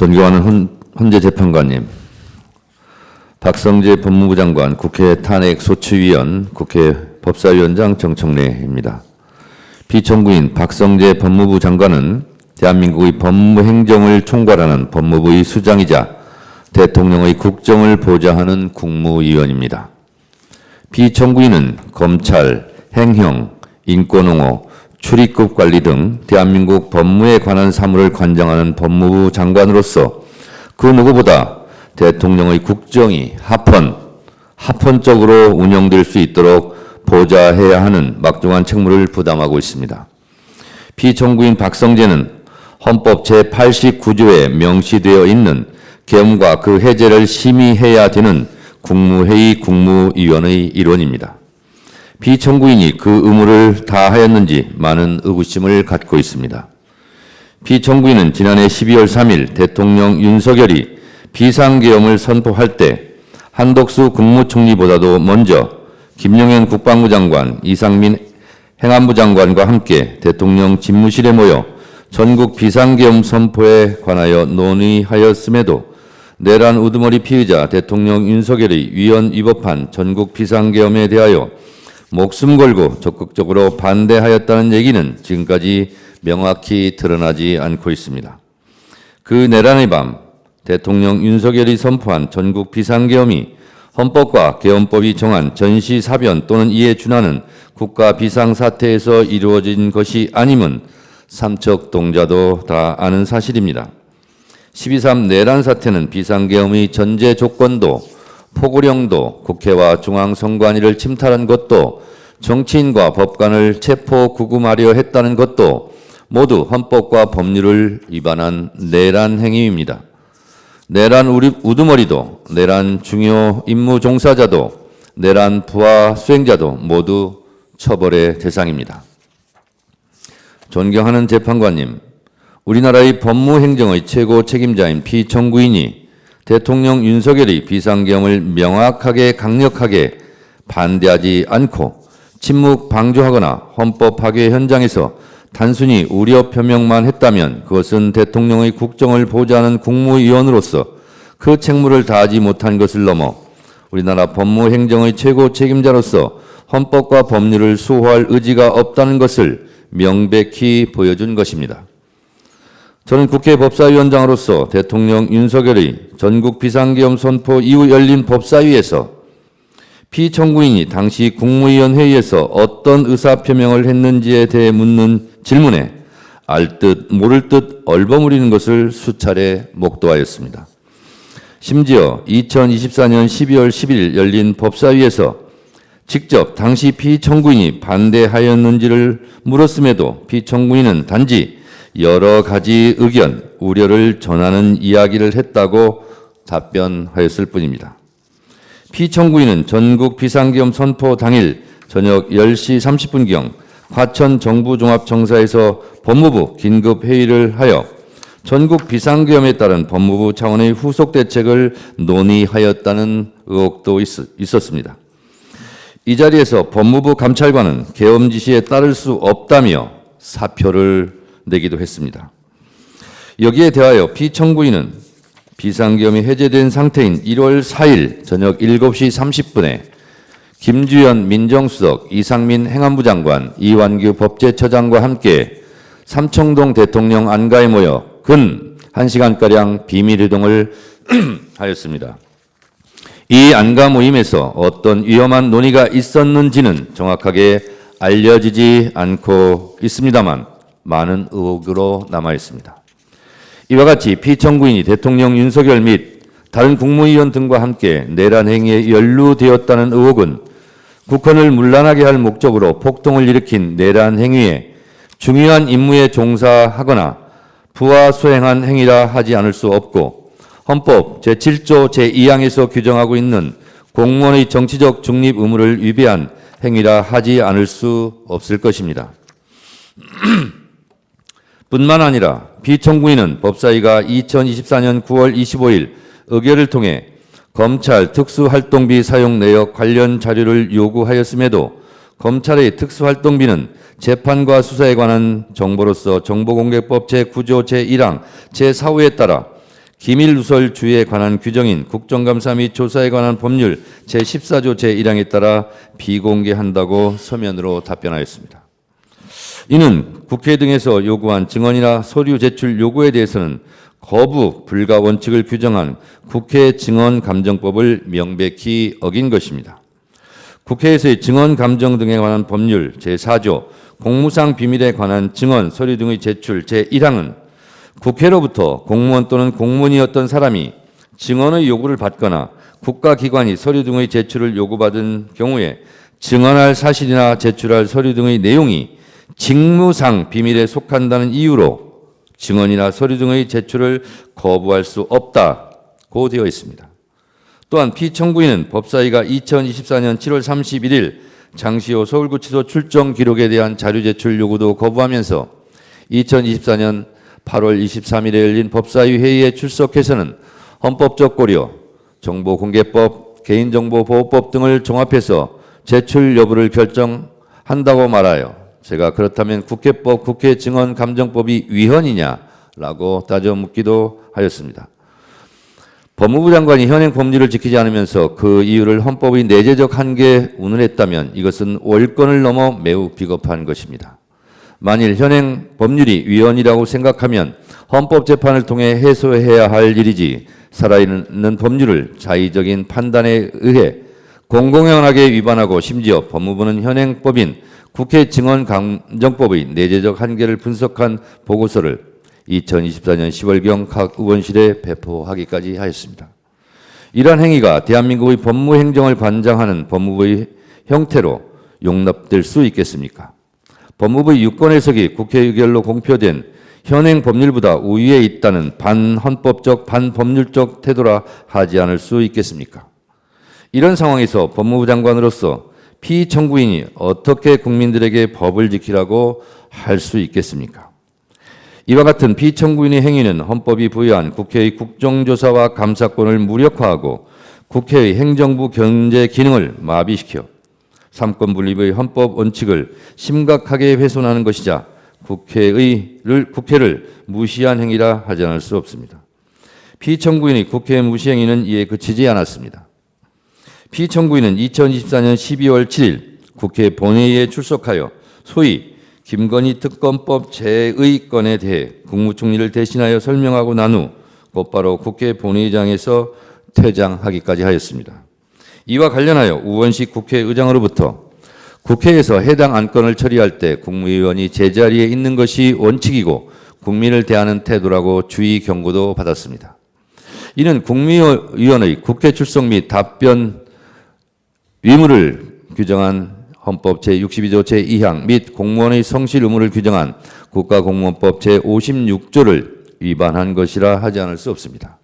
존경하는 헌재 재판관님, 박성재 법무부 장관 국회 탄핵소추위원 국회 법사위원장 정청래입니다. 피청구인 박성재 법무부 장관은 대한민국의 법무행정을 총괄하는 법무부의 수장이자 대통령의 국정을 보좌하는 국무위원입니다. 피청구인은 검찰, 행형, 인권옹호, 출입국 관리 등 대한민국 법무에 관한 사무를 관장하는 법무부 장관으로서 그 누구보다 대통령의 국정이 합헌적으로 운영될 수 있도록 보좌해야 하는 막중한 책무를 부담하고 있습니다. 피청구인 박성재는 헌법 제89조에 명시되어 있는 계엄과 그 해제를 심의해야 되는 국무회의 국무위원의 일원입니다. 피청구인이 그 의무를 다하였는지 많은 의구심을 갖고 있습니다. 피청구인은 지난해 12월 3일 대통령 윤석열이 비상계엄을 선포할 때 한덕수 국무총리보다도 먼저 김용현 국방부 장관, 이상민 행안부 장관과 함께 대통령 집무실에 모여 전국 비상계엄 선포에 관하여 논의하였음에도 내란 우두머리 피의자 대통령 윤석열이 위헌 위법한 전국 비상계엄에 대하여 목숨 걸고 적극적으로 반대하였다는 얘기는 지금까지 명확히 드러나지 않고 있습니다. 그 내란의 밤 대통령 윤석열이 선포한 전국 비상계엄이 헌법과 계엄법이 정한 전시사변 또는 이에 준하는 국가 비상사태에서 이루어진 것이 아님은 삼척동자도 다 아는 사실입니다. 12.3 내란 사태는 비상계엄의 전제 조건도 포고령도 국회와 중앙선관위를 침탈한 것도 정치인과 법관을 체포 구금하려 했다는 것도 모두 헌법과 법률을 위반한 내란 행위입니다. 내란 우두머리도 내란 중요 임무 종사자도 내란 부하 수행자도 모두 처벌의 대상입니다. 존경하는 재판관님, 우리나라의 법무행정의 최고 책임자인 피청구인이 대통령 윤석열이 비상계엄을 명확하게 강력하게 반대하지 않고 침묵 방조하거나 헌법 파괴 현장에서 단순히 우려 표명만 했다면 그것은 대통령의 국정을 보좌하는 국무위원으로서 그 책무를 다하지 못한 것을 넘어 우리나라 법무행정의 최고 책임자로서 헌법과 법률을 수호할 의지가 없다는 것을 명백히 보여준 것입니다. 저는 국회 법사위원장으로서 대통령 윤석열의 전국 비상계엄 선포 이후 열린 법사위에서 피청구인이 당시 국무위원 회의에서 어떤 의사표명을 했는지에 대해 묻는 질문에 알 듯 모를 듯 얼버무리는 것을 수차례 목도하였습니다. 심지어 2024년 12월 10일 열린 법사위에서 직접 당시 피청구인이 반대하였는지를 물었음에도 피청구인은 단지 여러 가지 의견, 우려를 전하는 이야기를 했다고 답변하였을 뿐입니다. 피청구인은 전국 비상계엄 선포 당일 저녁 10시 30분경 과천 정부종합청사에서 법무부 긴급회의를 하여 전국 비상계엄에 따른 법무부 차원의 후속 대책을 논의하였다는 의혹도 있었습니다. 이 자리에서 법무부 감찰관은 계엄 지시에 따를 수 없다며 사표를 내기도 했습니다. 여기에 대하여 피청구인은 비상계엄이 해제된 상태인 1월 4일 저녁 7시 30분에 김주현 민정수석, 이상민 행안부 장관, 이완규 법제처장과 함께 삼청동 대통령 안가에 모여 근 1시간가량 비밀회동을 하였습니다. 이 안가 모임에서 어떤 위험한 논의가 있었는지는 정확하게 알려지지 않고 있습니다만 많은 의혹으로 남아 있습니다. 이와 같이 피청구인이 대통령 윤석열 및 다른 국무위원 등과 함께 내란 행위에 연루되었다는 의혹은 국헌을 문란하게 할 목적으로 폭동을 일으킨 내란 행위에 중요한 임무에 종사하거나 부하 수행한 행위라 하지 않을 수 없고 헌법 제7조 제2항에서 규정하고 있는 공무원의 정치적 중립 의무를 위배한 행위라 하지 않을 수 없을 것입니다. 뿐만 아니라 피청구인은 법사위가 2024년 9월 25일 의결을 통해 검찰 특수활동비 사용 내역 관련 자료를 요구하였음에도 검찰의 특수활동비는 재판과 수사에 관한 정보로서 정보공개법 제9조 제1항 제4호에 따라 기밀누설주의에 관한 규정인 국정감사 및 조사에 관한 법률 제14조 제1항에 따라 비공개한다고 서면으로 답변하였습니다. 이는 국회 등에서 요구한 증언이나 서류 제출 요구에 대해서는 거부 불가 원칙을 규정한 국회 증언감정법을 명백히 어긴 것입니다. 국회에서의 증언 감정 등에 관한 법률 제4조 공무상 비밀에 관한 증언, 서류 등의 제출 제1항은 국회로부터 공무원 또는 공무원이었던 사람이 증언의 요구를 받거나 국가기관이 서류 등의 제출을 요구받은 경우에 증언할 사실이나 제출할 서류 등의 내용이 직무상 비밀에 속한다는 이유로 증언이나 서류 등의 제출을 거부할 수 없다고 되어 있습니다. 또한 피청구인은 법사위가 2024년 7월 31일 장시호 서울구치소 출정 기록에 대한 자료 제출 요구도 거부하면서 2024년 8월 23일에 열린 법사위 회의에 출석해서는 헌법적 고려, 정보공개법, 개인정보보호법 등을 종합해서 제출 여부를 결정한다고 말하여 제가 그렇다면 국회법, 국회증언감정법이 위헌이냐라고 따져 묻기도 하였습니다. 법무부 장관이 현행 법률을 지키지 않으면서 그 이유를 헌법의 내재적 한계에 운운했다면 이것은 월권을 넘어 매우 비겁한 것입니다. 만일 현행 법률이 위헌이라고 생각하면 헌법재판을 통해 해소해야 할 일이지 살아있는 법률을 자의적인 판단에 의해 공공연하게 위반하고 심지어 법무부는 현행법인 국회증언감정법의 내재적 한계를 분석한 보고서를 2024년 10월경 각 의원실에 배포하기까지 하였습니다. 이러한 행위가 대한민국의 법무행정을 관장하는 법무부의 형태로 용납될 수 있겠습니까? 법무부의 유권해석이 국회 의결로 공표된 현행 법률보다 우위에 있다는 반헌법적, 반법률적 태도라 하지 않을 수 있겠습니까? 이런 상황에서 법무부 장관으로서 피청구인이 어떻게 국민들에게 법을 지키라고 할 수 있겠습니까? 이와 같은 피청구인의 행위는 헌법이 부여한 국회의 국정조사와 감사권을 무력화하고 국회의 행정부 견제 기능을 마비시켜 삼권 분립의 헌법 원칙을 심각하게 훼손하는 것이자 국회를 무시한 행위라 하지 않을 수 없습니다. 피청구인의 국회 무시 행위는 이에 그치지 않았습니다. 피청구인은 2024년 12월 7일 국회 본회의에 출석하여 소위 김건희 특검법 재의건에 대해 국무총리를 대신하여 설명하고 난 후 곧바로 국회 본회의장에서 퇴장하기까지 하였습니다. 이와 관련하여 우원식 국회의장으로부터 국회에서 해당 안건을 처리할 때 국무위원이 제자리에 있는 것이 원칙이고 국민을 대하는 태도라고 주의 경고도 받았습니다. 이는 국무위원의 국회 출석 및 답변 의무를 규정한 헌법 제62조 제2항 및 공무원의 성실 의무를 규정한 국가공무원법 제56조를 위반한 것이라 하지 않을 수 없습니다.